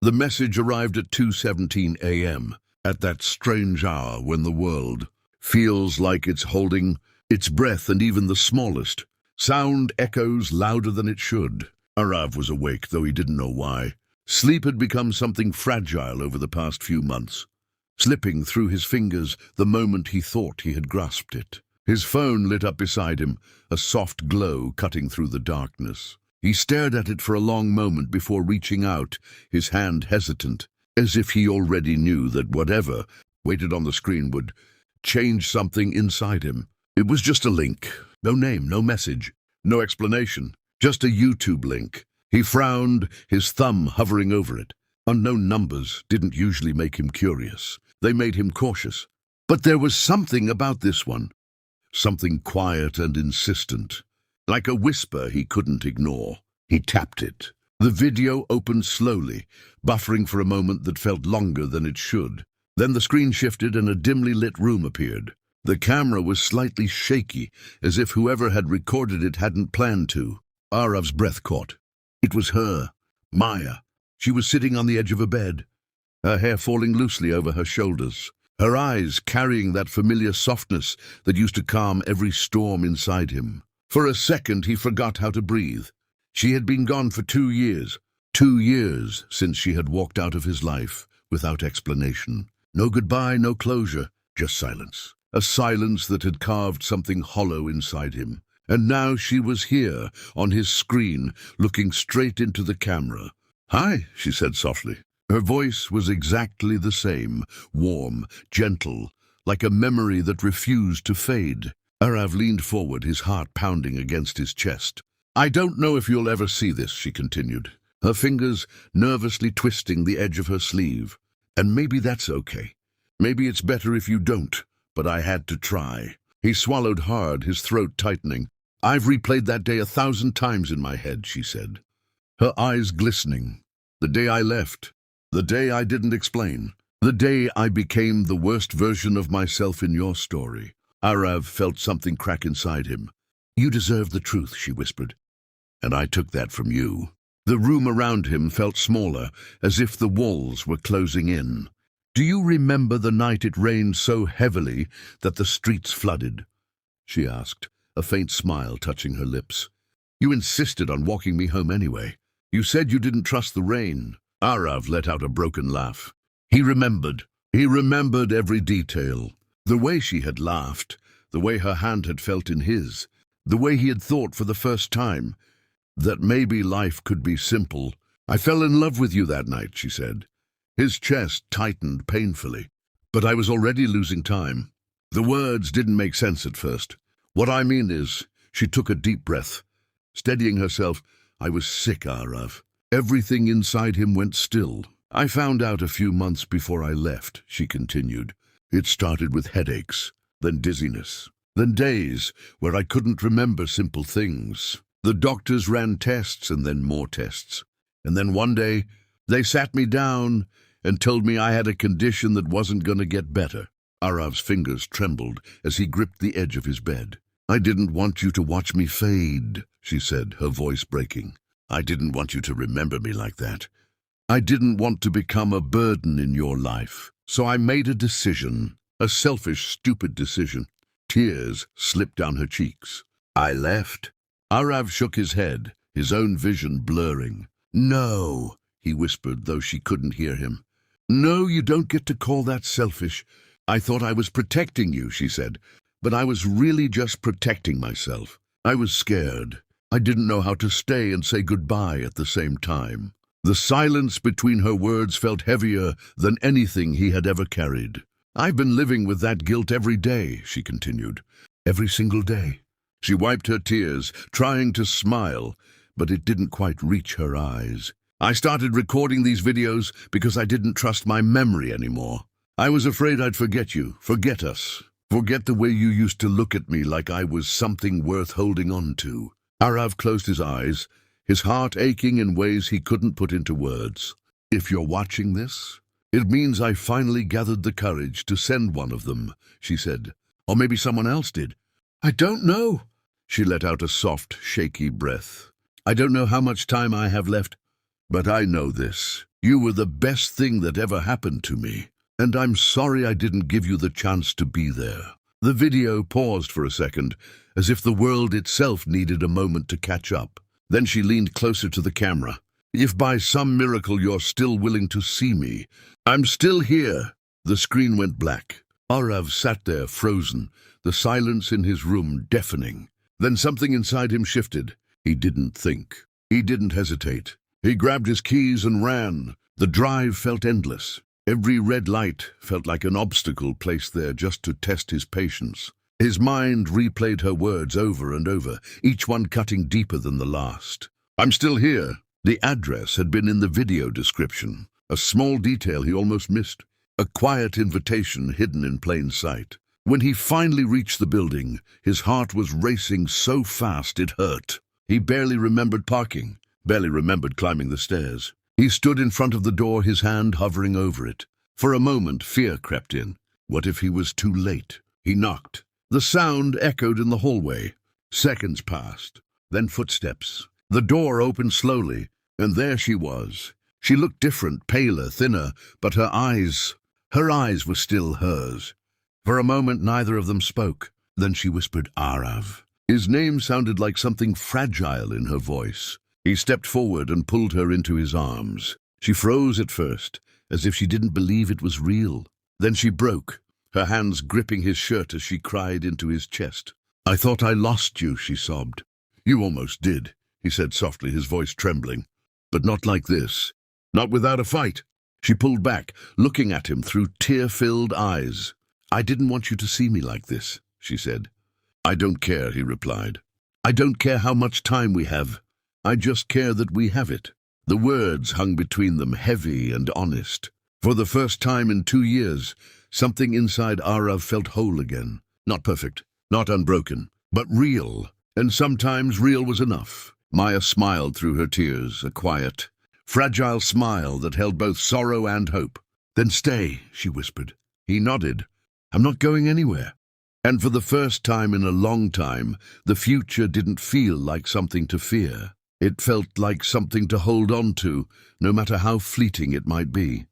The message arrived at 2:17 a.m., at that strange hour when the world feels like it's holding its breath, and even the smallest sound echoes louder than it should. Aarav was awake, though he didn't know why. Sleep had become something fragile over the past few months, slipping through his fingers the moment he thought he had grasped it. His phone lit up beside him, a soft glow cutting through the darkness. He stared at it for a long moment before reaching out, his hand hesitant, as if he already knew that whatever waited on the screen would change something inside him. It was just a link. No name, no message, no explanation. Just a YouTube link. He frowned, his thumb hovering over it. Unknown numbers didn't usually make him curious. They made him cautious. But there was something about this one. Something quiet and insistent. Like a whisper he couldn't ignore. He tapped it. The video opened slowly, buffering for a moment that felt longer than it should. Then the screen shifted and a dimly lit room appeared. The camera was slightly shaky, as if whoever had recorded it hadn't planned to. Aarav's breath caught. It was her, Maya. She was sitting on the edge of a bed, her hair falling loosely over her shoulders, her eyes carrying that familiar softness that used to calm every storm inside him. For a second he forgot how to breathe. She had been gone for 2 years. 2 years since she had walked out of his life, without explanation. No goodbye, no closure, just silence. A silence that had carved something hollow inside him. And now she was here, on his screen, looking straight into the camera. "Hi," she said softly. Her voice was exactly the same, warm, gentle, like a memory that refused to fade. Aarav leaned forward, his heart pounding against his chest. "I don't know if you'll ever see this," she continued, her fingers nervously twisting the edge of her sleeve. "And maybe that's okay. Maybe it's better if you don't, but I had to try." He swallowed hard, his throat tightening. "I've replayed that day 1,000 times in my head," she said, her eyes glistening. "The day I left, the day I didn't explain, the day I became the worst version of myself in your story." Aarav felt something crack inside him. "You deserve the truth," she whispered, "and I took that from you." The room around him felt smaller, as if the walls were closing in. "Do you remember the night it rained so heavily that the streets flooded?" she asked, a faint smile touching her lips. "You insisted on walking me home anyway. You said you didn't trust the rain." Aarav let out a broken laugh. He remembered. He remembered every detail. The way she had laughed, the way her hand had felt in his, the way he had thought for the first time that maybe life could be simple. "I fell in love with you that night," she said. His chest tightened painfully. "But I was already losing time." The words didn't make sense at first. "What I mean is," she took a deep breath, steadying herself, "I was sick, Aarav." Everything inside him went still. "I found out a few months before I left," she continued. "It started with headaches, then dizziness, then days where I couldn't remember simple things. The doctors ran tests and then more tests. And then one day, they sat me down and told me I had a condition that wasn't going to get better." Aarav's fingers trembled as he gripped the edge of his bed. "I didn't want you to watch me fade," she said, her voice breaking. "I didn't want you to remember me like that. I didn't want to become a burden in your life. So I made a decision, a selfish, stupid decision." Tears slipped down her cheeks. "I left." Aarav shook his head, his own vision blurring. "No," he whispered, though she couldn't hear him. "No, you don't get to call that selfish. I thought I was protecting you," she said, "but I was really just protecting myself. I was scared. I didn't know how to stay and say goodbye at the same time." The silence between her words felt heavier than anything he had ever carried. "I've been living with that guilt every day," she continued. "Every single day." She wiped her tears, trying to smile, but it didn't quite reach her eyes. "I started recording these videos because I didn't trust my memory anymore. I was afraid I'd forget you, forget us, forget the way you used to look at me like I was something worth holding on to." Aarav closed his eyes, his heart aching in ways he couldn't put into words. "If you're watching this, it means I finally gathered the courage to send one of them," she said. "Or maybe someone else did. I don't know." She let out a soft, shaky breath. "I don't know how much time I have left, but I know this. You were the best thing that ever happened to me, and I'm sorry I didn't give you the chance to be there." The video paused for a second, as if the world itself needed a moment to catch up. Then she leaned closer to the camera. "If by some miracle you're still willing to see me, I'm still here." The screen went black. Aarav sat there frozen, the silence in his room deafening. Then something inside him shifted. He didn't think. He didn't hesitate. He grabbed his keys and ran. The drive felt endless. Every red light felt like an obstacle placed there just to test his patience. His mind replayed her words over and over, each one cutting deeper than the last. "I'm still here." The address had been in the video description, a small detail he almost missed. A quiet invitation hidden in plain sight. When he finally reached the building, his heart was racing so fast it hurt. He barely remembered parking, barely remembered climbing the stairs. He stood in front of the door, his hand hovering over it. For a moment, fear crept in. What if he was too late? He knocked. The sound echoed in the hallway. Seconds passed, then footsteps. The door opened slowly, and there she was. She looked different, paler, thinner, but her eyes were still hers. For a moment, neither of them spoke. Then she whispered, "Aarav." His name sounded like something fragile in her voice. He stepped forward and pulled her into his arms. She froze at first, as if she didn't believe it was real. Then she broke, her hands gripping his shirt as she cried into his chest. "I thought I lost you," she sobbed. "You almost did," he said softly, his voice trembling. "But not like this. Not without a fight." She pulled back, looking at him through tear-filled eyes. "I didn't want you to see me like this," she said. "I don't care," he replied. "I don't care how much time we have. I just care that we have it." The words hung between them, heavy and honest. For the first time in 2 years, something inside Aarav felt whole again. Not perfect, not unbroken, but real. And sometimes real was enough. Maya smiled through her tears, a quiet, fragile smile that held both sorrow and hope. "Then stay," she whispered. He nodded. "I'm not going anywhere." And for the first time in a long time, the future didn't feel like something to fear. It felt like something to hold on to, no matter how fleeting it might be.